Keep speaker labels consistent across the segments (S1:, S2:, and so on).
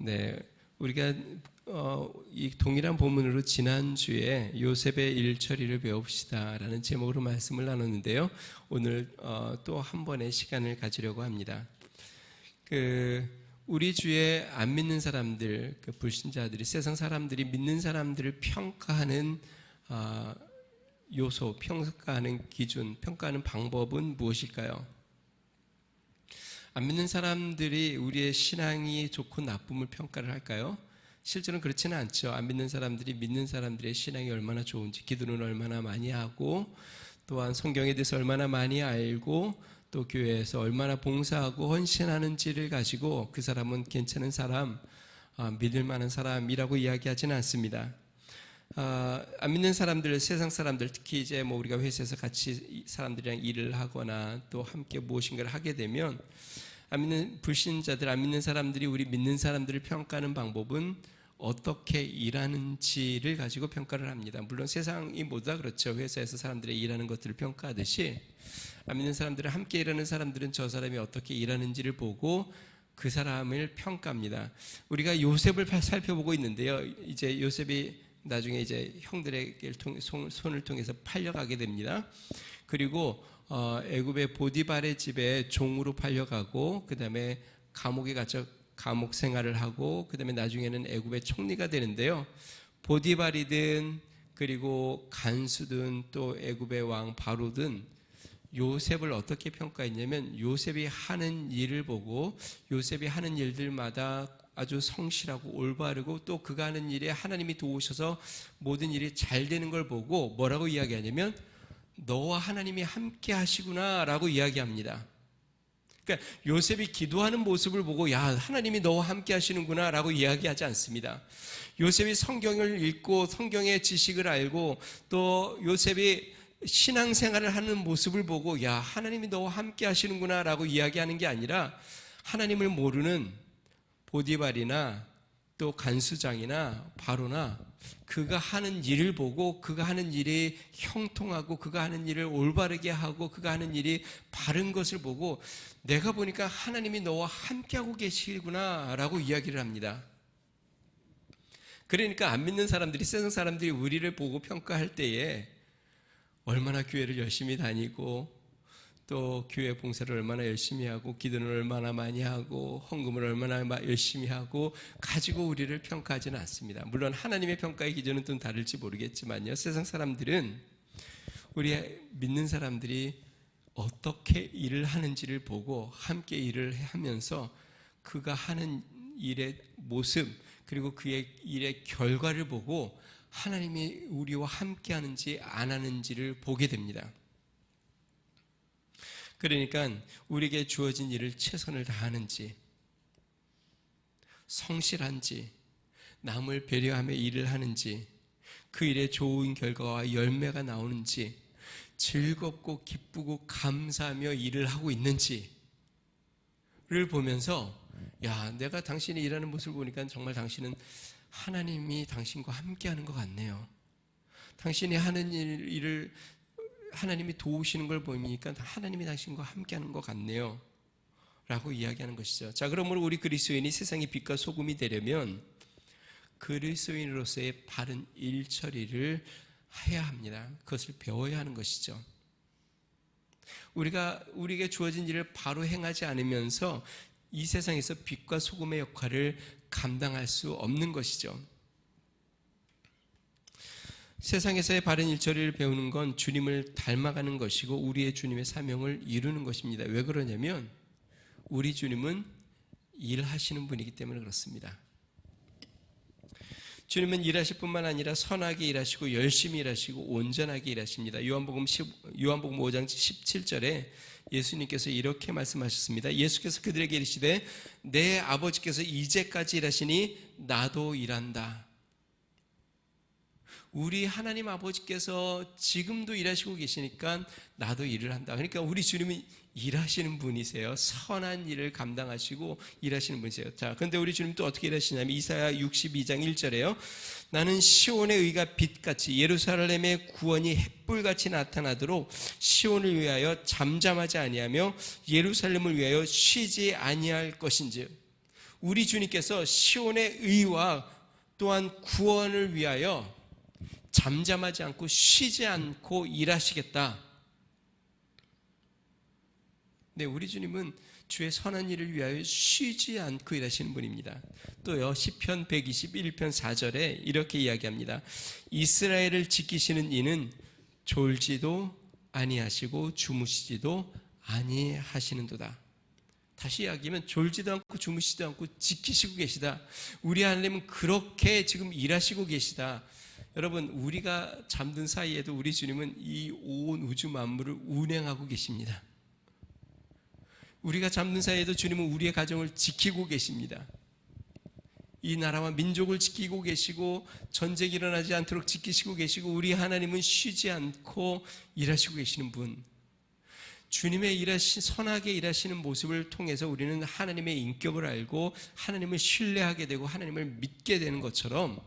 S1: 네, 우리가 이 동일한 본문으로 지난주에 요셉의 일처리를 배웁시다라는 제목으로 말씀을 나눴는데요. 오늘 또 한 번의 시간을 가지려고 합니다. 우리 주에 안 믿는 사람들, 불신자들이, 세상 사람들이 믿는 사람들을 평가하는 요소, 평가하는 기준, 평가하는 방법은 무엇일까요? 안 믿는 사람들이 우리의 신앙이 좋고 나쁨을 평가를 할까요? 실제로는 그렇지는 않죠. 안 믿는 사람들이 믿는 사람들의 신앙이 얼마나 좋은지, 기도는 얼마나 많이 하고, 또한 성경에 대해서 얼마나 많이 알고, 또 교회에서 얼마나 봉사하고 헌신하는지를 가지고 그 사람은 괜찮은 사람, 믿을 만한 사람이라고 이야기하지는 않습니다. 안 믿는 사람들, 세상 사람들, 특히 이제 우리가 회사에서 같이 사람들이랑 일을 하거나 또 함께 무엇인가를 하게 되면 안 믿는 불신자들, 안 믿는 사람들이 우리 믿는 사람들을 평가하는 방법은 어떻게 일하는지를 가지고 평가를 합니다. 물론 세상이 모두 다 그렇죠. 회사에서 사람들의 일하는 것들을 평가하듯이 안 믿는 사람들은, 함께 일하는 사람들은 저 사람이 어떻게 일하는지를 보고 그 사람을 평가합니다. 우리가 요셉을 살펴보고 있는데요. 이제 요셉이 나중에 이제 형들에게 손을 통해서 팔려가게 됩니다. 그리고 애굽의 보디발의 집에 종으로 팔려가고, 그 다음에 감옥에 갇혀 감옥 생활을 하고, 그 다음에 나중에는 애굽의 총리가 되는데요. 보디발이든 그리고 간수든 또 애굽의 왕 바로든 요셉을 어떻게 평가했냐면, 요셉이 하는 일을 보고 요셉이 하는 일들마다 아주 성실하고 올바르고, 또 그가 하는 일에 하나님이 도우셔서 모든 일이 잘 되는 걸 보고 뭐라고 이야기하냐면, 너와 하나님이 함께 하시구나 라고 이야기합니다. 그러니까 요셉이 기도하는 모습을 보고 야, 하나님이 너와 함께 하시는구나 라고 이야기하지 않습니다. 요셉이 성경을 읽고 성경의 지식을 알고 또 요셉이 신앙생활을 하는 모습을 보고 야, 하나님이 너와 함께 하시는구나 라고 이야기하는 게 아니라, 하나님을 모르는 보디발이나 또 간수장이나 바로나 그가 하는 일을 보고, 그가 하는 일이 형통하고 그가 하는 일을 올바르게 하고 그가 하는 일이 바른 것을 보고, 내가 보니까 하나님이 너와 함께하고 계시구나 라고 이야기를 합니다. 그러니까 안 믿는 사람들이, 세상 사람들이 우리를 보고 평가할 때에 얼마나 교회를 열심히 다니고, 또 교회 봉사를 얼마나 열심히 하고, 기도는 얼마나 많이 하고, 헌금을 얼마나 열심히 하고 가지고 우리를 평가하지는 않습니다. 물론 하나님의 평가의 기준은 좀 다를지 모르겠지만요, 세상 사람들은 우리 믿는 사람들이 어떻게 일을 하는지를 보고 함께 일을 하면서 그가 하는 일의 모습, 그리고 그의 일의 결과를 보고 하나님이 우리와 함께 하는지 안 하는지를 보게 됩니다. 그러니까 우리에게 주어진 일을 최선을 다하는지, 성실한지, 남을 배려하며 일을 하는지, 그 일에 좋은 결과와 열매가 나오는지, 즐겁고 기쁘고 감사하며 일을 하고 있는지를 보면서, 야, 내가 당신이 일하는 모습을 보니까 정말 당신은 하나님이 당신과 함께하는 것 같네요. 당신이 하는 일을 하나님이 도우시는 걸 보니까 하나님이 당신과 함께하는 것 같네요 라고 이야기하는 것이죠. 자, 그러므로 우리 그리스도인이 세상의 빛과 소금이 되려면 그리스도인으로서의 바른 일처리를 해야 합니다. 그것을 배워야 하는 것이죠. 우리에게 주어진 일을 바로 행하지 않으면서 이 세상에서 빛과 소금의 역할을 감당할 수 없는 것이죠. 세상에서의 바른 일처리를 배우는 건 주님을 닮아가는 것이고 우리의 주님의 사명을 이루는 것입니다. 왜 그러냐면 우리 주님은 일하시는 분이기 때문에 그렇습니다. 주님은 일하실 뿐만 아니라 선하게 일하시고 열심히 일하시고 온전하게 일하십니다. 요한복음 5장 17절에 예수님께서 이렇게 말씀하셨습니다. 예수께서 그들에게 이르시되 내 아버지께서 이제까지 일하시니 나도 일한다. 우리 하나님 아버지께서 지금도 일하시고 계시니까 나도 일을 한다. 그러니까 우리 주님은 일하시는 분이세요. 선한 일을 감당하시고 일하시는 분이세요. 자, 그런데 우리 주님 또 어떻게 일하시냐면 이사야 62장 1절에요. 나는 시온의 의가 빛같이 예루살렘의 구원이 햇불같이 나타나도록 시온을 위하여 잠잠하지 아니하며 예루살렘을 위하여 쉬지 아니할 것인지. 우리 주님께서 시온의 의와 또한 구원을 위하여 잠잠하지 않고 쉬지 않고 일하시겠다. 네, 우리 주님은 주의 선한 일을 위하여 쉬지 않고 일하시는 분입니다. 또요, 시편 121편 4절에 이렇게 이야기합니다. 이스라엘을 지키시는 이는 졸지도 아니하시고 주무시지도 아니하시는도다. 다시 이야기하면 졸지도 않고 주무시지도 않고 지키시고 계시다. 우리 하나님은 그렇게 지금 일하시고 계시다. 여러분, 우리가 잠든 사이에도 우리 주님은 이 온 우주 만물을 운행하고 계십니다. 우리가 잠든 사이에도 주님은 우리의 가정을 지키고 계십니다. 이 나라와 민족을 지키고 계시고 전쟁이 일어나지 않도록 지키시고 계시고 우리 하나님은 쉬지 않고 일하시고 계시는 분. 주님의 선하게 일하시는 모습을 통해서 우리는 하나님의 인격을 알고 하나님을 신뢰하게 되고 하나님을 믿게 되는 것처럼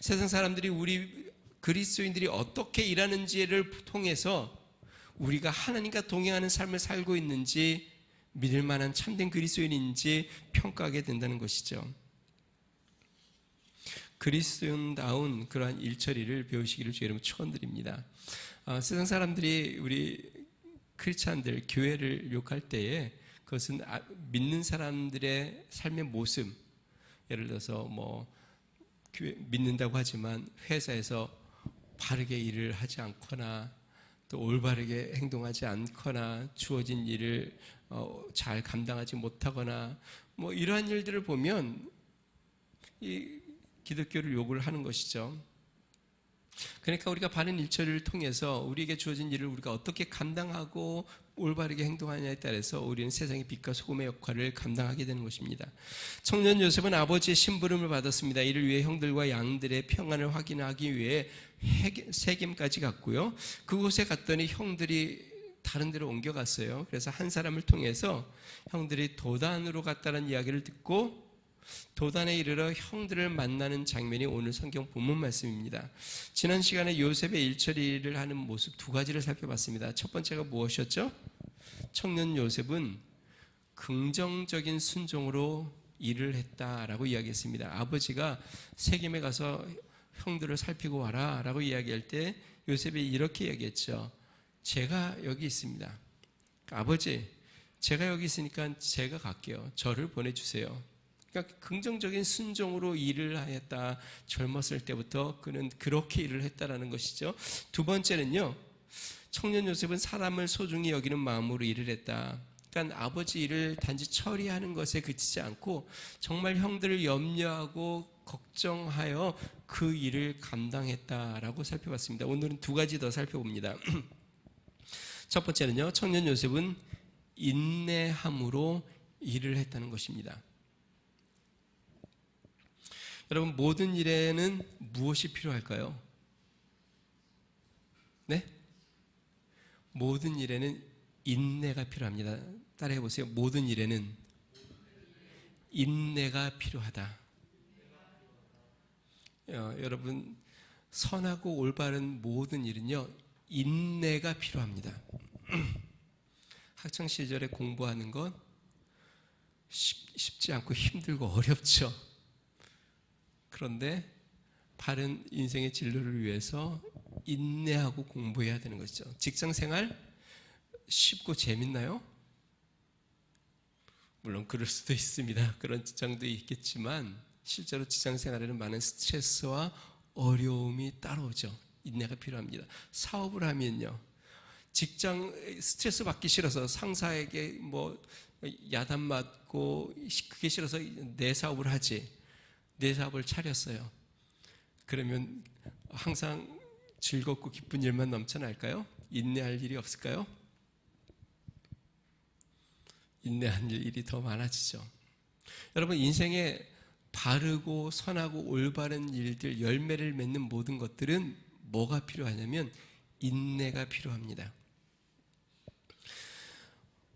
S1: 세상 사람들이 우리 그리스도인들이 어떻게 일하는지를 통해서 우리가 하나님과 동행하는 삶을 살고 있는지 믿을 만한 참된 그리스도인인지 평가하게 된다는 것이죠. 그리스도인다운 그러한 일처리를 배우시기를 주의 이름으로 축원드립니다. 세상 사람들이 우리 크리스찬들, 교회를 욕할 때에 그것은 믿는 사람들의 삶의 모습, 예를 들어서 교회 믿는다고 하지만 회사에서 바르게 일을 하지 않거나 또 올바르게 행동하지 않거나 주어진 일을 잘 감당하지 못하거나 이러한 일들을 보면 이 기독교를 욕을 하는 것이죠. 그러니까 우리가 바른 일처리를 통해서 우리에게 주어진 일을 우리가 어떻게 감당하고 올바르게 행동하냐에 따라서 우리는 세상의 빛과 소금의 역할을 감당하게 되는 것입니다. 청년 요셉은 아버지의 심부름을 받았습니다. 이를 위해 형들과 양들의 평안을 확인하기 위해 세겜까지 갔고요. 그곳에 갔더니 형들이 다른 데로 옮겨갔어요. 그래서 한 사람을 통해서 형들이 도단으로 갔다는 이야기를 듣고 도단에 이르러 형들을 만나는 장면이 오늘 성경 본문 말씀입니다. 지난 시간에 요셉의 일처리를 하는 모습 두 가지를 살펴봤습니다. 첫 번째가 무엇이었죠? 청년 요셉은 긍정적인 순종으로 일을 했다라고 이야기했습니다. 아버지가 세겜에 가서 형들을 살피고 와라 라고 이야기할 때 요셉이 이렇게 이야기했죠. 제가 여기 있습니다. 아버지, 제가 여기 있으니까 제가 갈게요. 저를 보내주세요. 그러니까 긍정적인 순종으로 일을 하였다. 젊었을 때부터 그는 그렇게 일을 했다라는 것이죠. 두 번째는요, 청년 요셉은 사람을 소중히 여기는 마음으로 일을 했다. 그러니까 아버지 일을 단지 처리하는 것에 그치지 않고 정말 형들을 염려하고 걱정하여 그 일을 감당했다라고 살펴봤습니다. 오늘은 두 가지 더 살펴봅니다. 첫 번째는요, 청년 요셉은 인내함으로 일을 했다는 것입니다. 여러분, 모든 일에는 무엇이 필요할까요? 네? 모든 일에는 인내가 필요합니다. 따라해 보세요. 모든 일에는 인내가 필요하다. 여러분, 선하고 올바른 모든 일은요, 인내가 필요합니다. 학창 시절에 공부하는 건 쉽지 않고 힘들고 어렵죠. 그런데 바른 인생의 진로를 위해서 인내하고 공부해야 되는 것이죠. 직장 생활 쉽고 재밌나요? 물론 그럴 수도 있습니다. 그런 직장도 있겠지만 실제로 직장 생활에는 많은 스트레스와 어려움이 따라오죠. 인내가 필요합니다. 사업을 하면요, 직장 스트레스 받기 싫어서 상사에게 야단 맞고 그게 싫어서 내 사업을 하지, 내 사업을 차렸어요. 그러면 항상 즐겁고 기쁜 일만 넘쳐날까요? 인내할 일이 없을까요? 인내할 일이 더 많아지죠. 여러분, 인생에 바르고 선하고 올바른 일들, 열매를 맺는 모든 것들은 뭐가 필요하냐면 인내가 필요합니다.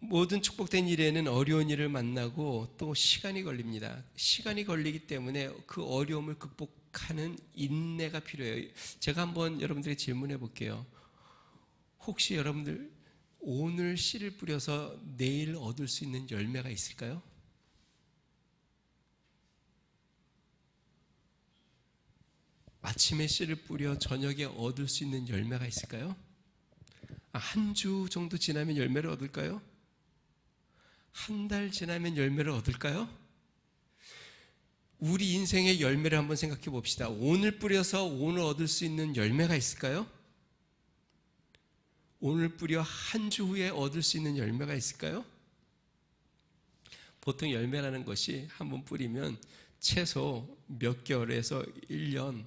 S1: 모든 축복된 일에는 어려운 일을 만나고 또 시간이 걸립니다. 시간이 걸리기 때문에 그 어려움을 극복하는 인내가 필요해요. 제가 한번 여러분들에게 질문해 볼게요. 혹시 여러분들 오늘 씨를 뿌려서 내일 얻을 수 있는 열매가 있을까요? 아침에 씨를 뿌려 저녁에 얻을 수 있는 열매가 있을까요? 한 주 정도 지나면 열매를 얻을까요? 한 달 지나면 열매를 얻을까요? 우리 인생의 열매를 한번 생각해 봅시다. 오늘 뿌려서 오늘 얻을 수 있는 열매가 있을까요? 오늘 뿌려 한 주 후에 얻을 수 있는 열매가 있을까요? 보통 열매라는 것이 한번 뿌리면 최소 몇 개월에서 1년,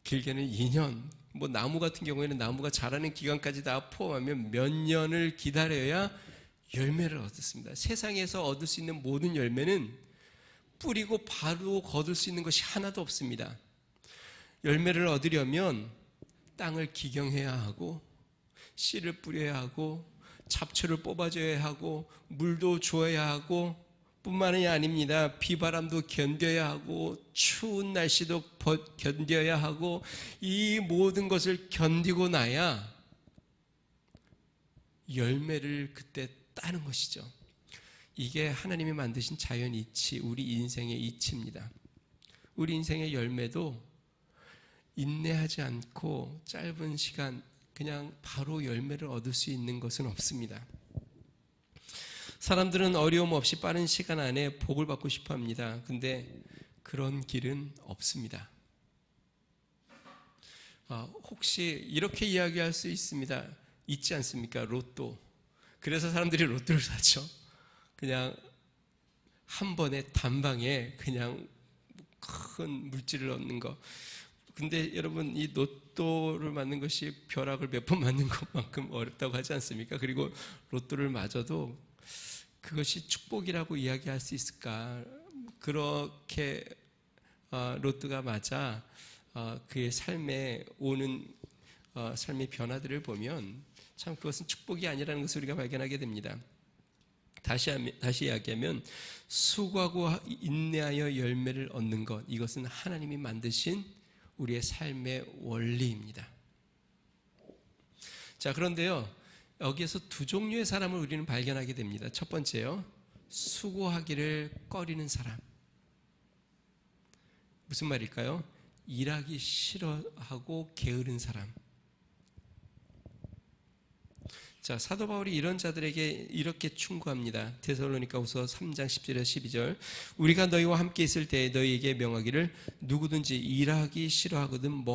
S1: 길게는 2년, 나무 같은 경우에는 나무가 자라는 기간까지 다 포함하면 몇 년을 기다려야 열매를 얻습니다. 세상에서 얻을 수 있는 모든 열매는 뿌리고 바로 거둘 수 있는 것이 하나도 없습니다. 열매를 얻으려면 땅을 기경해야 하고 씨를 뿌려야 하고 잡초를 뽑아줘야 하고 물도 주어야 하고 뿐만이 아닙니다. 비바람도 견뎌야 하고 추운 날씨도 견뎌야 하고 이 모든 것을 견디고 나야 열매를 그때 따는 것이죠. 이게 하나님이 만드신 자연 이치, 우리 인생의 이치입니다. 우리 인생의 열매도 인내하지 않고 짧은 시간 그냥 바로 열매를 얻을 수 있는 것은 없습니다. 사람들은 어려움 없이 빠른 시간 안에 복을 받고 싶어 합니다. 근데 그런 길은 없습니다. 혹시 이렇게 이야기할 수 있지 않습니까? 로또. 그래서 사람들이 로또를 사죠. 그냥 한 번에 단방에 그냥 큰 물질을 얻는 거. 근데 여러분, 이 로또를 맞는 것이 벼락을 몇 번 맞는 것만큼 어렵다고 하지 않습니까? 그리고 로또를 맞아도 그것이 축복이라고 이야기할 수 있을까? 그렇게 로또가 맞아 그의 삶에 오는 삶의 변화들을 보면 참 그것은 축복이 아니라는 것을 우리가 발견하게 됩니다. 다시 이야기하면 수고하고 인내하여 열매를 얻는 것, 이것은 하나님이 만드신 우리의 삶의 원리입니다. 자, 그런데요, 여기에서 두 종류의 사람을 우리는 발견하게 됩니다. 첫 번째요, 수고하기를 꺼리는 사람. 무슨 말일까요? 일하기 싫어하고 게으른 사람. 자, 사도 바울이 이런 자들에게 이렇게 충고합니다. 데살로니가후서 3장 10절에서 12절. 우리가 너희와 함께 있을 때에 너희에게 명하기를 누구든지 일하기 싫어하거든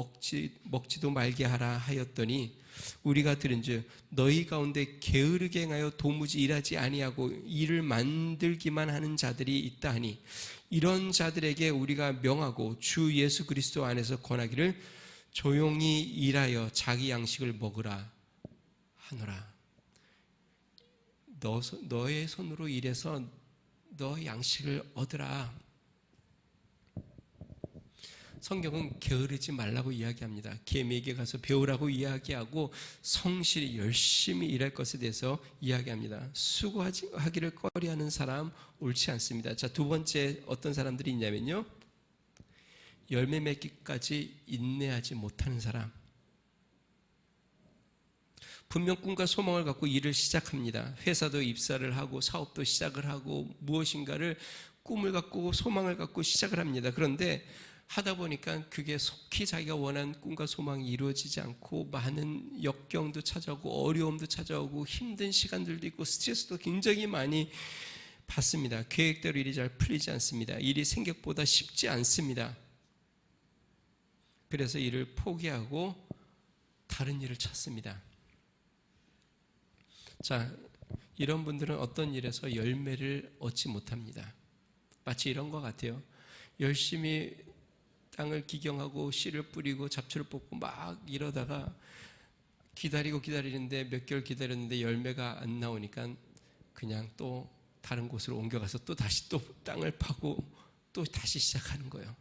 S1: 먹지도 말게 하라 하였더니 우리가 들은즉 너희 가운데 게으르게 행하여 도무지 일하지 아니하고 일을 만들기만 하는 자들이 있다 하니 이런 자들에게 우리가 명하고 주 예수 그리스도 안에서 권하기를 조용히 일하여 자기 양식을 먹으라 하노라. 너의 손으로 일해서 너 양식을 얻으라. 성경은 게으르지 말라고 이야기합니다. 개미에게 가서 배우라고 이야기하고 성실히 열심히 일할 것에 대해서 이야기합니다. 수고하기를 꺼리하는 사람 옳지 않습니다. 자, 두 번째 어떤 사람들이 있냐면요, 열매 맺기까지 인내하지 못하는 사람. 분명 꿈과 소망을 갖고 일을 시작합니다. 회사도 입사를 하고 사업도 시작을 하고 무엇인가를 꿈을 갖고 소망을 갖고 시작을 합니다. 그런데 하다 보니까 그게 속히 자기가 원하는 꿈과 소망이 이루어지지 않고 많은 역경도 찾아오고 어려움도 찾아오고 힘든 시간들도 있고 스트레스도 굉장히 많이 받습니다. 계획대로 일이 잘 풀리지 않습니다. 일이 생각보다 쉽지 않습니다. 그래서 일을 포기하고 다른 일을 찾습니다. 자, 이런 분들은 어떤 일에서 열매를 얻지 못합니다. 마치 이런 것 같아요. 열심히 땅을 기경하고 씨를 뿌리고 잡초를 뽑고 막 이러다가 기다리는데 몇 개월 기다렸는데 열매가 안 나오니까 그냥 또 다른 곳으로 옮겨가서 또 다시 또 땅을 파고 또 다시 시작하는 거예요.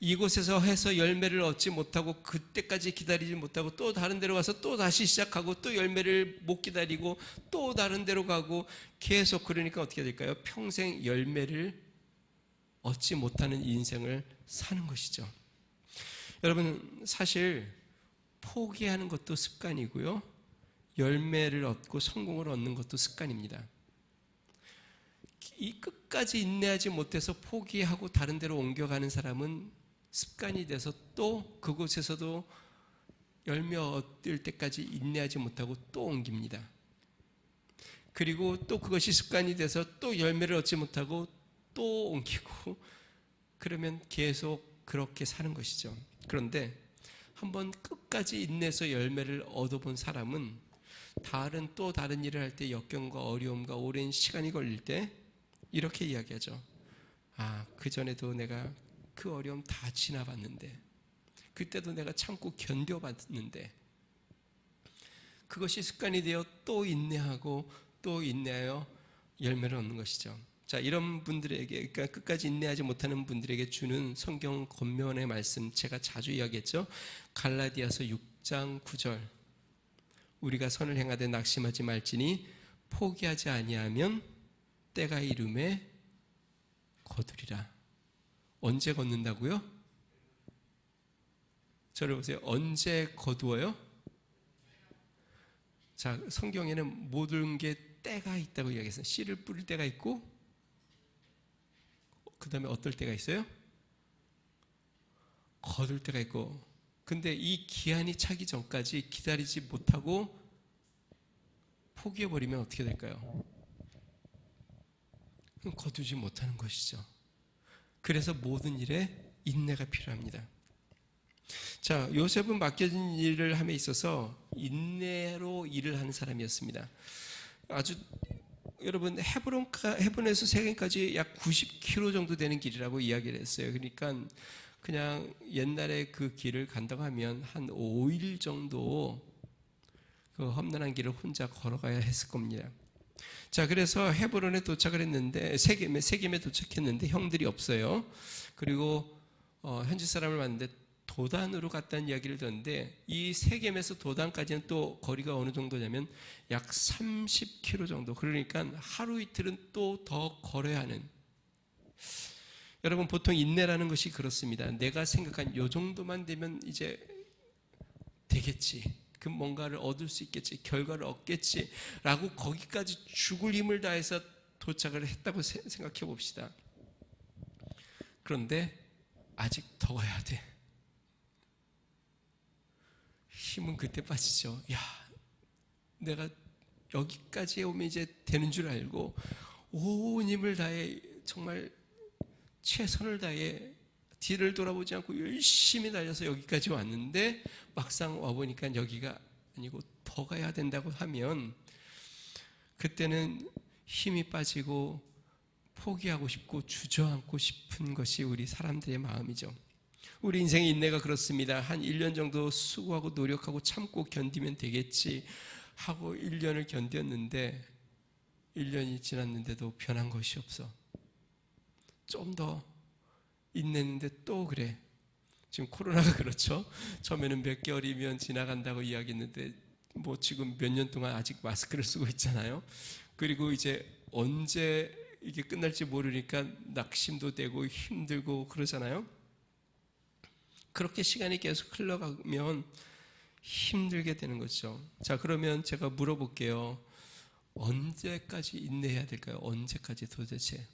S1: 이곳에서 해서 열매를 얻지 못하고 그때까지 기다리지 못하고 또 다른 데로 가서 또 다시 시작하고 또 열매를 못 기다리고 또 다른 데로 가고 계속, 그러니까 어떻게 될까요? 평생 열매를 얻지 못하는 인생을 사는 것이죠. 여러분, 사실 포기하는 것도 습관이고요, 열매를 얻고 성공을 얻는 것도 습관입니다. 이 끝까지 인내하지 못해서 포기하고 다른 데로 옮겨가는 사람은 습관이 돼서 또 그곳에서도 열매 얻을 때까지 인내하지 못하고 또 옮깁니다. 그리고 또 그것이 습관이 돼서 또 열매를 얻지 못하고 또 옮기고, 그러면 계속 그렇게 사는 것이죠. 그런데 한번 끝까지 인내해서 열매를 얻어본 사람은 또 다른 일을 할 때 역경과 어려움과 오랜 시간이 걸릴 때 이렇게 이야기하죠. 그전에도 내가 그 어려움 다 지나봤는데, 그때도 내가 참고 견뎌봤는데, 그것이 습관이 되어 또 인내하고 또 인내하여 열매를 얻는 것이죠. 자, 이런 분들에게, 그러니까 끝까지 인내하지 못하는 분들에게 주는 성경 권면의 말씀, 제가 자주 이야기했죠. 갈라디아서 6장 9절. 우리가 선을 행하되 낙심하지 말지니 포기하지 아니하면 때가 이름에 거두리라. 언제 걷는다고요? 저를 보세요. 언제 거두어요? 자, 성경에는 모든 게 때가 있다고 이야기했어요. 씨를 뿌릴 때가 있고, 그 다음에 어떨 때가 있어요? 거둘 때가 있고. 근데 이 기한이 차기 전까지 기다리지 못하고 포기해버리면 어떻게 될까요? 그럼 거두지 못하는 것이죠. 그래서 모든 일에 인내가 필요합니다. 자, 요셉은 맡겨진 일을 함에 있어서 인내로 일을 하는 사람이었습니다. 아주 여러분, 헤브론에서 세겜까지 약 90km 정도 되는 길이라고 이야기를 했어요. 그러니까 그냥 옛날에 그 길을 간다고 하면 한 5일 정도 그 험난한 길을 혼자 걸어가야 했을 겁니다. 자, 그래서 헤브론에 도착을 했는데, 세겜에 도착했는데 형들이 없어요. 그리고 현지 사람을 만났는데 도단으로 갔다는 이야기를 듣는데, 이 세겜에서 도단까지는 또 거리가 어느 정도냐면 약 30km 정도. 그러니까 하루 이틀은 또 더 걸어야 하는. 여러분, 보통 인내라는 것이 그렇습니다. 내가 생각한 요 정도만 되면 이제 되겠지, 그 뭔가를 얻을 수 있겠지, 결과를 얻겠지 라고 거기까지 죽을 힘을 다해서 도착을 했다고 생각해 봅시다. 그런데 아직 더 가야 돼. 힘은 그때 빠지죠. 내가 여기까지 오면 이제 되는 줄 알고 온 힘을 다해, 정말 최선을 다해 뒤를 돌아보지 않고 열심히 달려서 여기까지 왔는데, 막상 와보니까 여기가 아니고 더 가야 된다고 하면, 그때는 힘이 빠지고 포기하고 싶고 주저앉고 싶은 것이 우리 사람들의 마음이죠. 우리 인생의 인내가 그렇습니다. 한 1년 정도 수고하고 노력하고 참고 견디면 되겠지 하고 1년을 견뎠는데, 1년이 지났는데도 변한 것이 없어. 좀 더 인내했는데 또 그래. 지금 코로나가 그렇죠. 처음에는 몇 개월이면 지나간다고 이야기했는데 지금 몇 년 동안 아직 마스크를 쓰고 있잖아요. 그리고 이제 언제 이게 끝날지 모르니까 낙심도 되고 힘들고 그러잖아요. 그렇게 시간이 계속 흘러가면 힘들게 되는 거죠. 자, 그러면 제가 물어볼게요. 언제까지 인내해야 될까요? 언제까지 도대체?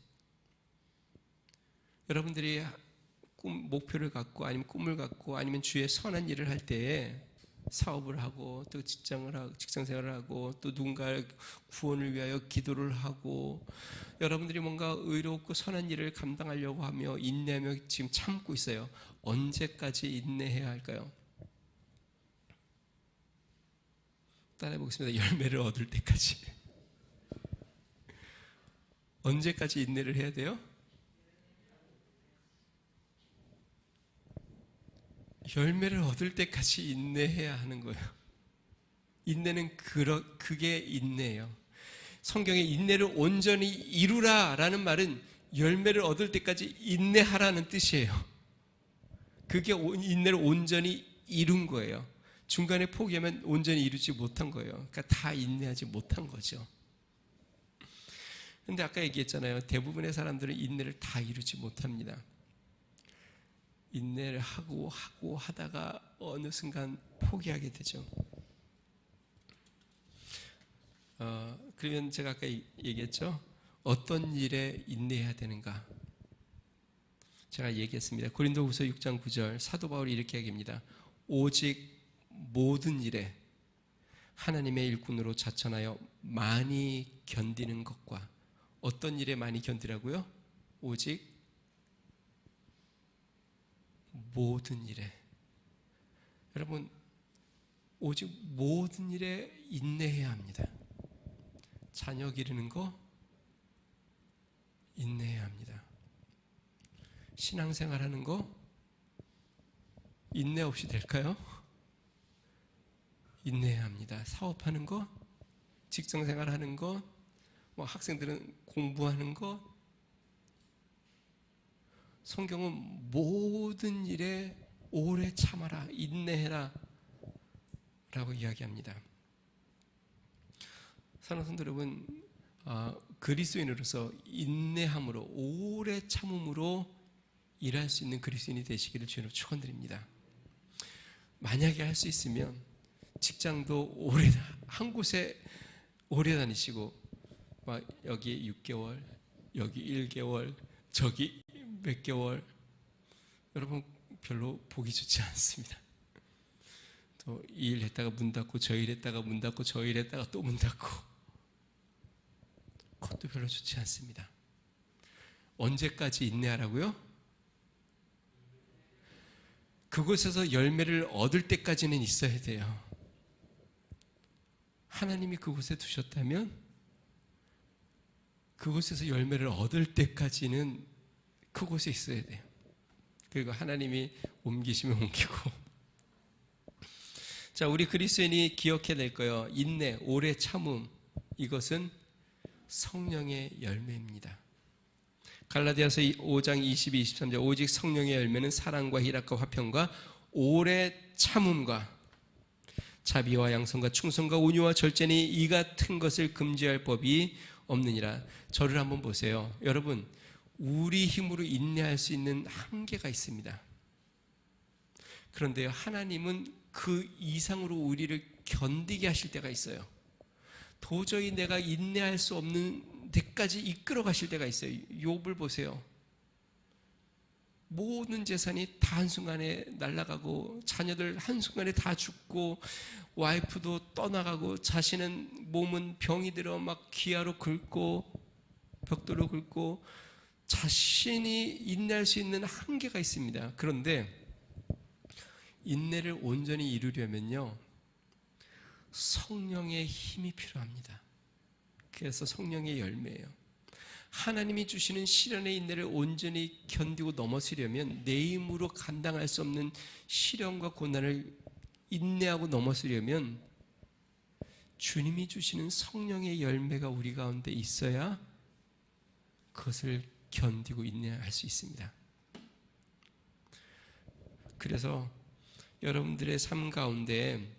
S1: 여러분들이 목표를 갖고, 아니면 꿈을 갖고, 아니면 주의 선한 일을 할 때에 사업을 하고, 또 직장 생활을 하고, 또 누군가의 구원을 위하여 기도를 하고, 여러분들이 뭔가 의롭고 선한 일을 감당하려고 하며 인내하며 지금 참고 있어요. 언제까지 인내해야 할까요? 따라해 보겠습니다. 열매를 얻을 때까지. 언제까지 인내를 해야 돼요? 열매를 얻을 때까지 인내해야 하는 거예요. 인내는 그게 인내예요. 성경에 인내를 온전히 이루라 라는 말은 열매를 얻을 때까지 인내하라는 뜻이에요. 그게 인내를 온전히 이룬 거예요. 중간에 포기하면 온전히 이루지 못한 거예요. 그러니까 다 인내하지 못한 거죠. 그런데 아까 얘기했잖아요. 대부분의 사람들은 인내를 다 이루지 못합니다. 인내를 하고 하다가 어느 순간 포기하게 되죠. 그러면 제가 아까 얘기했죠. 어떤 일에 인내해야 되는가? 제가 얘기했습니다. 고린도후서 6장 9절 사도 바울이 이렇게 얘기합니다. 오직 모든 일에 하나님의 일꾼으로 자천하여 많이 견디는 것과, 어떤 일에 많이 견디라고요? 오직 모든 일에. 여러분, 오직 모든 일에 인내해야 합니다. 자녀 기르는 거 인내해야 합니다. 신앙생활하는 거 인내 없이 될까요? 인내해야 합니다. 사업하는 거, 직장생활하는 거, 뭐 학생들은 공부하는 거, 성경은 모든 일에 오래 참아라, 인내해라 라고 이야기합니다. 사랑하는 성도 여러분, 그리스도인으로서 인내함으로, 오래 참음으로 일할 수 있는 그리스도인이 되시기를 주님으로 축원드립니다. 만약에 할 수 있으면 직장도 오래, 한 곳에 오래 다니시고, 막 여기 6개월, 여기 1개월, 저기 몇 개월, 여러분 별로 보기 좋지 않습니다. 또 이 일 했다가 문 닫고, 저 일 했다가 문 닫고, 저 일 했다가 또 문 닫고, 그것도 별로 좋지 않습니다. 언제까지 인내하라고요? 그곳에서 열매를 얻을 때까지는 있어야 돼요. 하나님이 그곳에 두셨다면 그곳에서 열매를 얻을 때까지는 그곳에 있어야 돼요. 그리고 하나님이 옮기시면 옮기고. 자, 우리 그리스도인이 기억해야 될 거예요. 인내, 오래 참음, 이것은 성령의 열매입니다. 갈라디아서 5장 22, 23절 오직 성령의 열매는 사랑과 희락과 화평과 오래 참음과 자비와 양선과 충성과 온유와 절제니 이 같은 것을 금지할 법이 없느니라. 저를 한번 보세요. 여러분, 우리 힘으로 인내할 수 있는 한계가 있습니다. 그런데요, 하나님은 그 이상으로 우리를 견디게 하실 때가 있어요. 도저히 내가 인내할 수 없는 데까지 이끌어 가실 때가 있어요. 욥을 보세요. 모든 재산이 다 한순간에 날아가고, 자녀들 한순간에 다 죽고, 와이프도 떠나가고, 자신은 몸은 병이 들어 막 기아로 긁고 벽돌로 긁고, 자신이 인내할 수 있는 한계가 있습니다. 그런데 인내를 온전히 이루려면요, 성령의 힘이 필요합니다. 그래서 성령의 열매예요. 하나님이 주시는 시련의 인내를 온전히 견디고 넘어서려면, 내 힘으로 감당할 수 없는 시련과 고난을 인내하고 넘어서려면 주님이 주시는 성령의 열매가 우리 가운데 있어야 그것을 견디고 인내할 수 있습니다. 그래서 여러분들의 삶 가운데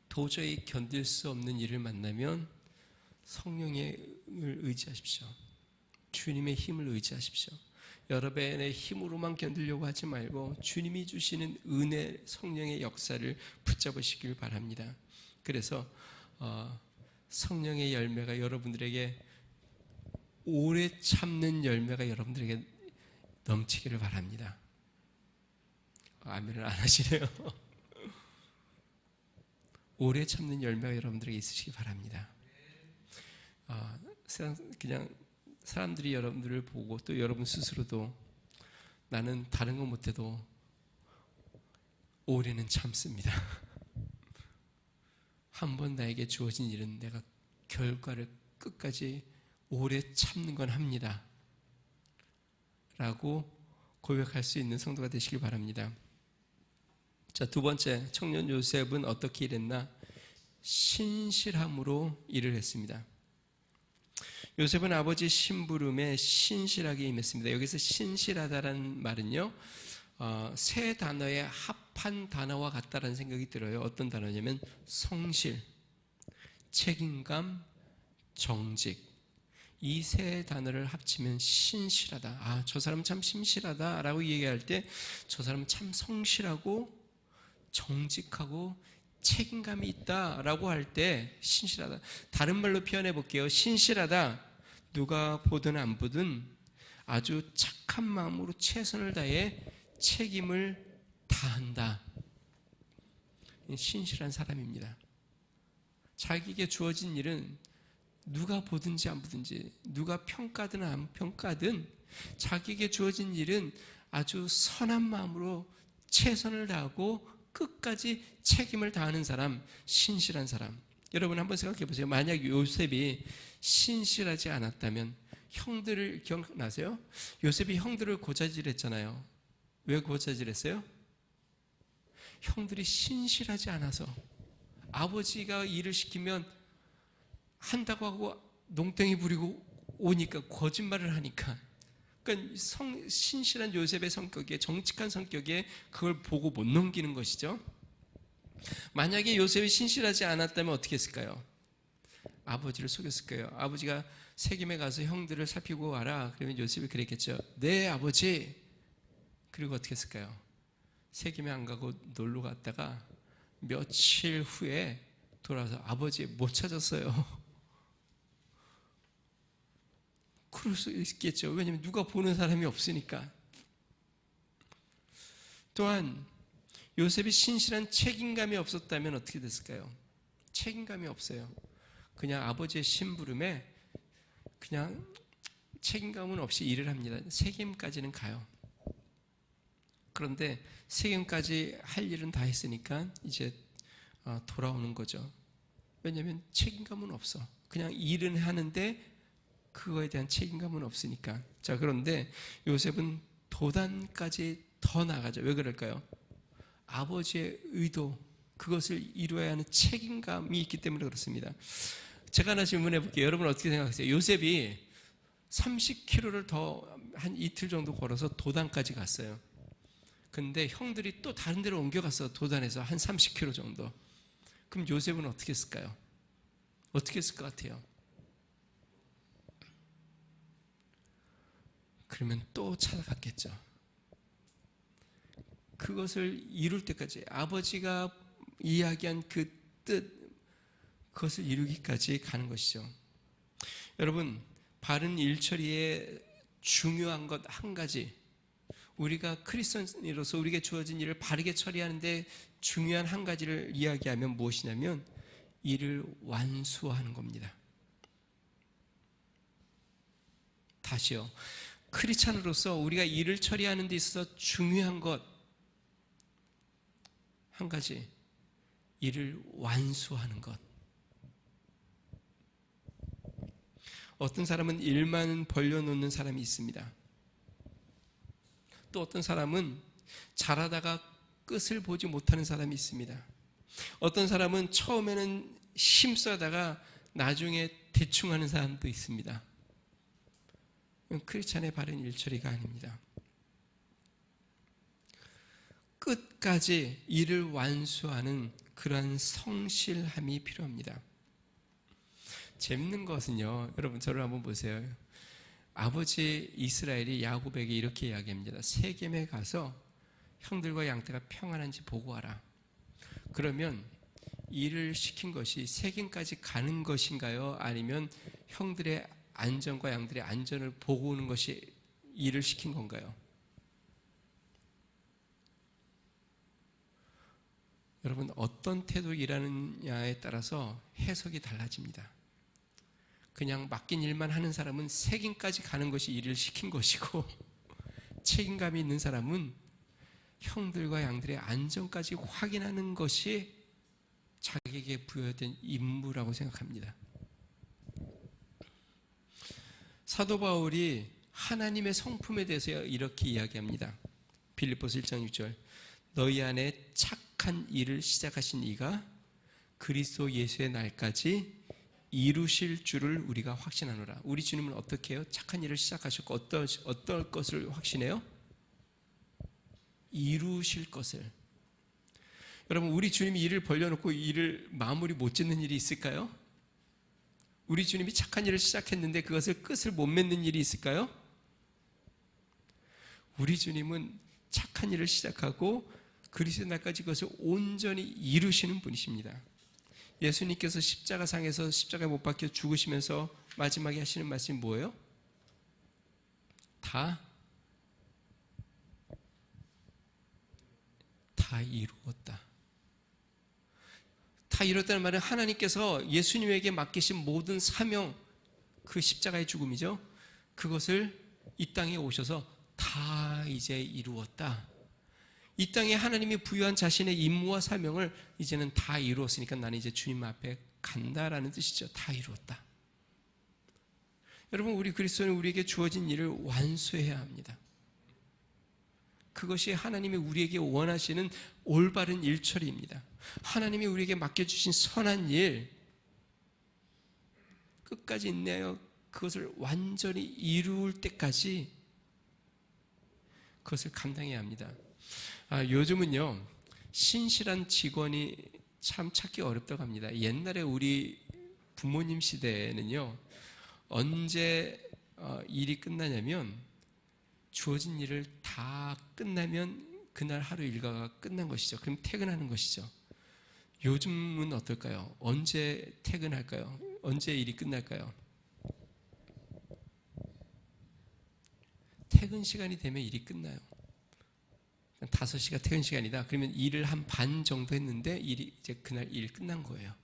S1: 도저히 견딜 수 없는 일을 만나면 성령의 힘을 의지하십시오. 주님의 힘을 의지하십시오. 여러분의 힘으로만 견디려고 하지 말고 주님이 주시는 은혜, 성령의 역사를 붙잡으시길 바랍니다. 그래서 성령의 열매가 여러분들에게, 오래 참는 열매가 여러분들에게 넘치기를 바랍니다. 아멘을 안 하시네요. 오래 참는 열매가 여러분들에게 있으시기 바랍니다. 그냥 사람들이 여러분들을 보고, 또 여러분 스스로도, 나는 다른 거 못해도 오래는 참습니다. 한번 나에게 주어진 일은 내가 결과를 끝까지 오래 참는 건 합니다 라고 고백할 수 있는 성도가 되시길 바랍니다. 자, 두 번째, 청년 요셉은 어떻게 일했나? 신실함으로 일을 했습니다. 요셉은 아버지 심부름에 신실하게 임했습니다. 여기서 신실하다라는 말은요, 세 단어의 합한 단어와 같다라는 생각이 들어요. 어떤 단어냐면 성실, 책임감, 정직. 이 세 단어를 합치면 신실하다. 저 사람은 참 신실하다라고 얘기할 때, 저 사람은 참 성실하고 정직하고 책임감이 있다라고 할 때 신실하다. 다른 말로 표현해 볼게요. 신실하다. 누가 보든 안 보든 아주 착한 악한 마음으로 최선을 다해 책임을 다한다. 신실한 사람입니다. 자기에게 주어진 일은 누가 보든지 안 보든지, 누가 평가든 안 평가든 자기에게 주어진 일은 아주 선한 마음으로 최선을 다하고 끝까지 책임을 다하는 사람, 신실한 사람. 여러분 한번 생각해 보세요. 만약 요셉이 신실하지 않았다면, 형들을 기억나세요? 요셉이 형들을 고자질했잖아요. 왜 고자질했어요? 형들이 신실하지 않아서. 아버지가 일을 시키면 한다고 하고 농땡이 부리고 오니까, 거짓말을 하니까. 그러니까 신실한 요셉의 성격에, 정직한 성격에 그걸 보고 못 넘기는 것이죠. 만약에 요셉이 신실하지 않았다면 어떻게 했을까요? 아버지를 속였을 거예요. 아버지가 세겜에 가서 형들을 살피고 와라. 그러면 요셉이 그랬겠죠. 네, 아버지. 그리고 어떻게 했을까요? 세겜에 안 가고 놀러 갔다가 며칠 후에 돌아와서 아버지 못 찾았어요. 그럴 수 있겠죠. 왜냐하면 누가 보는 사람이 없으니까. 또한 요셉이 신실한 책임감이 없었다면 어떻게 됐을까요? 책임감이 없어요. 그냥 아버지의 심부름에 그냥 책임감은 없이 일을 합니다. 세겜까지는 가요. 그런데 세겜까지 할 일은 다 했으니까 이제 돌아오는 거죠. 왜냐하면 책임감은 없어. 그냥 일은 하는데 그거에 대한 책임감은 없으니까. 자, 그런데 요셉은 도단까지 더 나가죠. 왜 그럴까요? 아버지의 의도, 그것을 이루어야 하는 책임감이 있기 때문에 그렇습니다. 제가 하나 질문해 볼게요. 여러분 어떻게 생각하세요? 요셉이 30km를 더 한 이틀 정도 걸어서 도단까지 갔어요. 근데 형들이 또 다른 데로 옮겨갔어. 도단에서 한 30km 정도. 그럼 요셉은 어떻게 했을까요? 어떻게 했을 것 같아요? 그러면 또 찾아갔겠죠. 그것을 이룰 때까지, 아버지가 이야기한 그 뜻, 그것을 이루기까지 가는 것이죠. 여러분, 바른 일처리에 중요한 것 한 가지, 우리가 크리스천으로서 우리에게 주어진 일을 바르게 처리하는데 중요한 한 가지를 이야기하면 무엇이냐면 일을 완수하는 겁니다. 다시요. 크리스천으로서 우리가 일을 처리하는 데 있어서 중요한 것 한 가지, 일을 완수하는 것. 어떤 사람은 일만 벌려놓는 사람이 있습니다. 또 어떤 사람은 잘하다가 끝을 보지 못하는 사람이 있습니다. 어떤 사람은 처음에는 힘써다가 나중에 대충 하는 사람도 있습니다. 크리스찬의 바른 일처리가 아닙니다. 끝까지 일을 완수하는 그러한 성실함이 필요합니다. 재밌는 것은요, 여러분 저를 한번 보세요. 아버지 이스라엘이 야곱에게 이렇게 이야기합니다. 세겜에 가서 형들과 양떼가 평안한지 보고 와라. 그러면 일을 시킨 것이 세겜까지 가는 것인가요? 아니면 형들의 안전과 양들의 안전을 보고 오는 것이 일을 시킨 건가요? 여러분, 어떤 태도로 일하느냐에 따라서 해석이 달라집니다. 그냥 맡긴 일만 하는 사람은 세겜까지 가는 것이 일을 시킨 것이고, 책임감이 있는 사람은 형들과 양들의 안전까지 확인하는 것이 자기에게 부여된 임무라고 생각합니다. 사도 바울이 하나님의 성품에 대해서 이렇게 이야기합니다. 빌립보서 1장 6절, 너희 안에 착한 일을 시작하신 이가 그리스도 예수의 날까지 이루실 줄을 우리가 확신하노라. 우리 주님은 어떻게 해요? 착한 일을 시작하셨고 어떤 것을 확신해요? 이루실 것을. 여러분, 우리 주님이 일을 벌려놓고 일을 마무리 못 짓는 일이 있을까요? 우리 주님이 착한 일을 시작했는데 그것을 끝을 못 맺는 일이 있을까요? 우리 주님은 착한 일을 시작하고 그리스도의 날까지 그것을 온전히 이루시는 분이십니다. 예수님께서 십자가상에서 십자가에 못 박혀 죽으시면서 마지막에 하시는 말씀이 뭐예요? 다 다 이루었다. 다 이뤘다는 말은 하나님께서 예수님에게 맡기신 모든 사명, 그 십자가의 죽음이죠. 그것을 이 땅에 오셔서 다 이제 이루었다. 이 땅에 하나님이 부여한 자신의 임무와 사명을 이제는 다 이루었으니까 나는 이제 주님 앞에 간다라는 뜻이죠. 다 이루었다. 여러분, 우리 그리스도는 우리에게 주어진 일을 완수해야 합니다. 그것이 하나님이 우리에게 원하시는 올바른 일처리입니다. 하나님이 우리에게 맡겨주신 선한 일, 끝까지 인내하여 그것을 완전히 이룰 때까지 그것을 감당해야 합니다. 요즘은요, 신실한 직원이 참 찾기 어렵다고 합니다. 옛날에 우리 부모님 시대에는요, 언제 일이 끝나냐면 주어진 일을 다 끝나면 그날 하루 일과가 끝난 것이죠. 그럼 퇴근하는 것이죠. 요즘은 어떨까요? 언제 퇴근할까요? 언제 일이 끝날까요? 퇴근 시간이 되면 일이 끝나요. 5시가 퇴근 시간이다. 그러면 일을 한 반 정도 했는데 일이 이제 그날 일 끝난 거예요.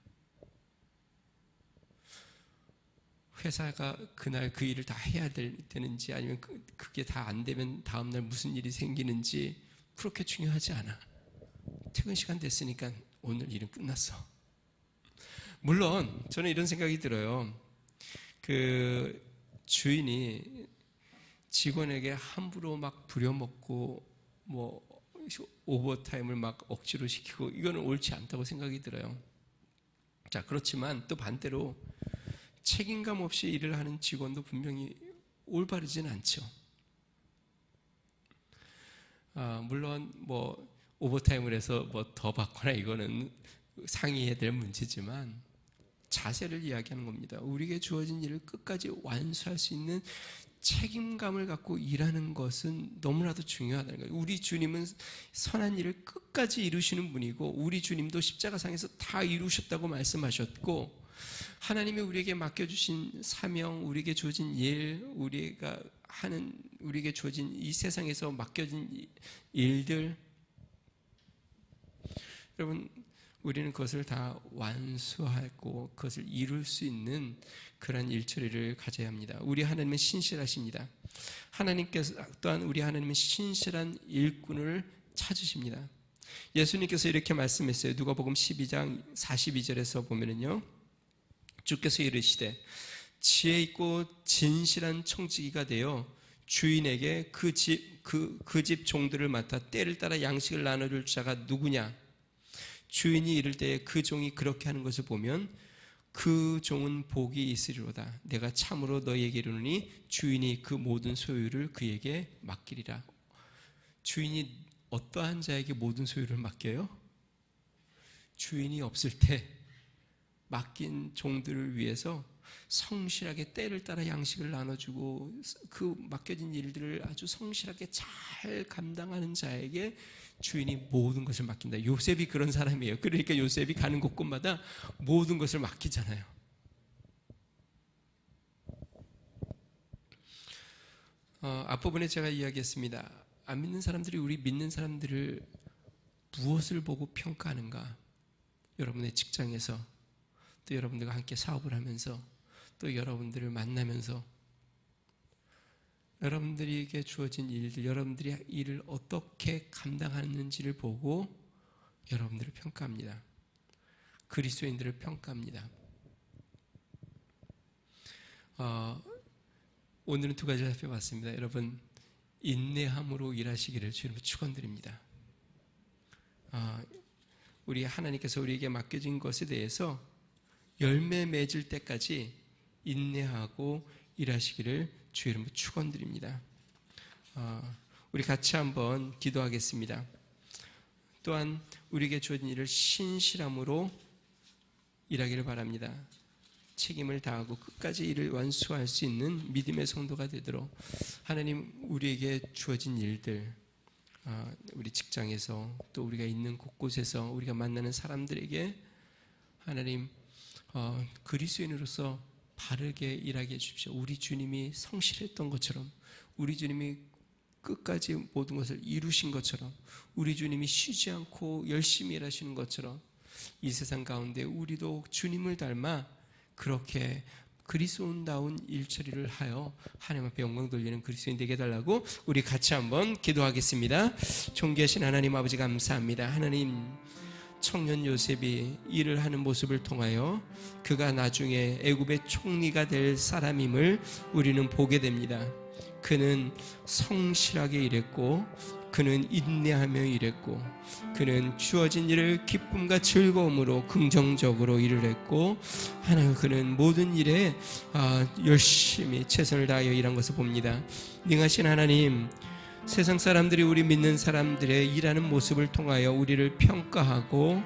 S1: 회사가 그날 그 일을 다 해야 되는지 아니면 그게 다 안 되면 다음날 무슨 일이 생기는지 그렇게 중요하지 않아. 퇴근 시간 됐으니까 오늘 일은 끝났어. 물론 저는 이런 생각이 들어요. 그 주인이 직원에게 함부로 막 부려먹고 뭐 오버타임을 막 억지로 시키고 이거는 옳지 않다고 생각이 들어요. 자, 그렇지만 또 반대로 책임감 없이 일을 하는 직원도 분명히 올바르진 않죠. 물론 뭐 오버타임을 해서 뭐 더 받거나 이거는 상의해야 될 문제지만 자세를 이야기하는 겁니다. 우리에게 주어진 일을 끝까지 완수할 수 있는 책임감을 갖고 일하는 것은 너무나도 중요하다는 거예요. 우리 주님은 선한 일을 끝까지 이루시는 분이고 우리 주님도 십자가상에서 다 이루셨다고 말씀하셨고 하나님이 우리에게 맡겨주신 사명, 우리에게 주어진 일, 우리에게 주어진 이 세상에서 맡겨진 일들, 여러분 우리는 그것을 다 완수하고 그것을 이룰 수 있는 그런 일처리를 가져야 합니다. 우리 하나님은 신실하십니다. 하나님께서 또한 우리 하나님은 신실한 일꾼을 찾으십니다. 예수님께서 이렇게 말씀했어요. 누가복음 12장 42절에서 보면은요, 주께서 이르시되 지혜 있고 진실한 청지기가 되어 주인에게 그 집 종들을 맡아 때를 따라 양식을 나눠줄 자가 누구냐? 주인이 이를 때에 그 종이 그렇게 하는 것을 보면 그 종은 복이 있으리로다. 내가 참으로 너희에게 이르노니 주인이 그 모든 소유를 그에게 맡기리라. 주인이 어떠한 자에게 모든 소유를 맡겨요? 주인이 없을 때 맡긴 종들을 위해서 성실하게 때를 따라 양식을 나눠주고 그 맡겨진 일들을 아주 성실하게 잘 감당하는 자에게 주인이 모든 것을 맡긴다. 요셉이 그런 사람이에요. 그러니까 요셉이 가는 곳곳마다 모든 것을 맡기잖아요. 앞부분에 제가 이야기했습니다. 안 믿는 사람들이 우리 믿는 사람들을 무엇을 보고 평가하는가? 여러분의 직장에서 또 여러분들과 함께 사업을 하면서 또 여러분들을 만나면서 여러분들에게 주어진 일들, 여러분들이 일을 어떻게 감당하는지를 보고 여러분들을 평가합니다. 그리스도인들을 평가합니다. 오늘은 두 가지를 살펴봤습니다. 여러분, 인내함으로 일하시기를 주님으로 축원드립니다. 우리 하나님께서 우리에게 맡겨진 것에 대해서 열매 맺을 때까지 인내하고 일하시기를 주 이름으로 축원드립니다. 우리 같이 한번 기도하겠습니다. 또한 우리에게 주어진 일을 신실함으로 일하기를 바랍니다. 책임을 다하고 끝까지 일을 완수할 수 있는 믿음의 성도가 되도록 하나님 우리에게 주어진 일들, 우리 직장에서 또 우리가 있는 곳곳에서 우리가 만나는 사람들에게 하나님 그리스도인으로서 바르게 일하게 해주십시오. 우리 주님이 성실했던 것처럼 우리 주님이 끝까지 모든 것을 이루신 것처럼, 우리 주님이 쉬지 않고 열심히 일하시는 것처럼 이 세상 가운데 우리도 주님을 닮아 그렇게 그리스도인다운 일처리를 하여 하나님 앞에 영광 돌리는 그리스도인 되게 해달라고 우리 같이 한번 기도하겠습니다. 존귀하신 하나님 아버지, 감사합니다. 하나님, 청년 요셉이 일을 하는 모습을 통하여 그가 나중에 애굽의 총리가 될 사람임을 우리는 보게 됩니다. 그는 성실하게 일했고, 그는 인내하며 일했고, 그는 주어진 일을 기쁨과 즐거움으로 긍정적으로 일을 했고, 하나님, 그는 모든 일에 열심히 최선을 다하여 일한 것을 봅니다. 능하신 하나님, 세상 사람들이 우리 믿는 사람들의 일하는 모습을 통하여 우리를 평가하고,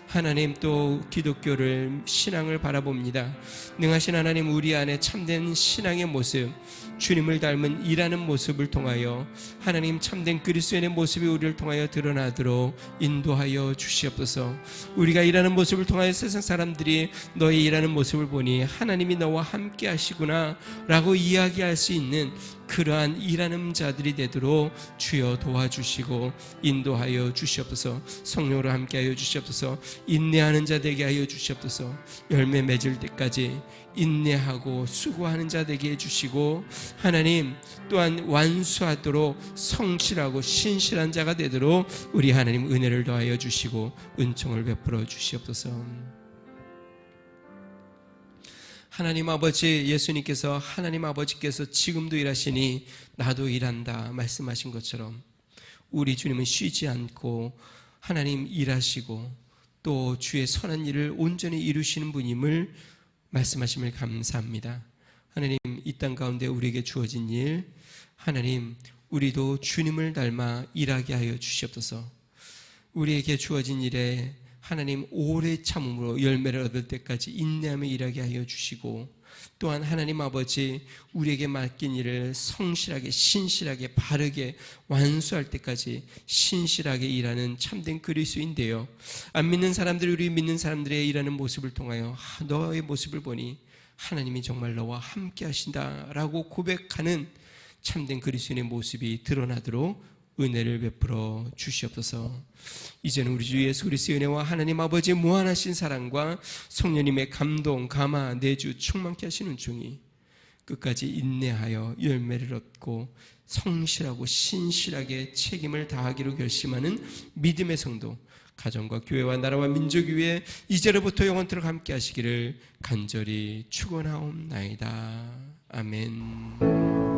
S1: 하나님, 또 기독교를, 신앙을 바라봅니다. 능하신 하나님, 우리 안에 참된 신앙의 모습, 주님을 닮은 일하는 모습을 통하여 하나님 참된 그리스도인의 모습이 우리를 통하여 드러나도록 인도하여 주시옵소서. 우리가 일하는 모습을 통하여 세상 사람들이 너의 일하는 모습을 보니 하나님이 너와 함께 하시구나 라고 이야기할 수 있는 그러한 일하는 자들이 되도록 주여 도와주시고 인도하여 주시옵소서. 성령으로 함께하여 주시옵소서. 인내하는 자 되게 하여 주시옵소서. 열매 맺을 때까지 인내하고 수고하는 자 되게 해주시고, 하나님 또한 완수하도록 성실하고 신실한 자가 되도록 우리 하나님 은혜를 더하여 주시고 은총을 베풀어 주시옵소서. 하나님 아버지, 예수님께서 하나님 아버지께서 지금도 일하시니 나도 일한다 말씀하신 것처럼 우리 주님은 쉬지 않고 하나님 일하시고 또 주의 선한 일을 온전히 이루시는 분임을 말씀하심을 감사합니다. 하나님, 이 땅 가운데 우리에게 주어진 일, 하나님 우리도 주님을 닮아 일하게 하여 주시옵소서. 우리에게 주어진 일에 하나님 오래 참음으로 열매를 얻을 때까지 인내하며 일하게 하여 주시고, 또한 하나님 아버지 우리에게 맡긴 일을 성실하게 신실하게 바르게 완수할 때까지 신실하게 일하는 참된 그리스도인 되어 안 믿는 사람들이 우리 믿는 사람들의 일하는 모습을 통하여 너의 모습을 보니 하나님이 정말 너와 함께 하신다라고 고백하는 참된 그리스도인의 모습이 드러나도록 은혜를 베풀어 주시옵소서. 이제는 우리 주 예수 그리스도의 은혜와 하나님 아버지의 무한하신 사랑과 성령님의 감동, 감화, 내주 충만케 하시는 은총이 끝까지 인내하여 열매를 얻고 성실하고 신실하게 책임을 다하기로 결심하는 믿음의 성도, 가정과 교회와 나라와 민족 위에 이제로부터 영원토록 함께 하시기를 간절히 축원하옵나이다. 아멘.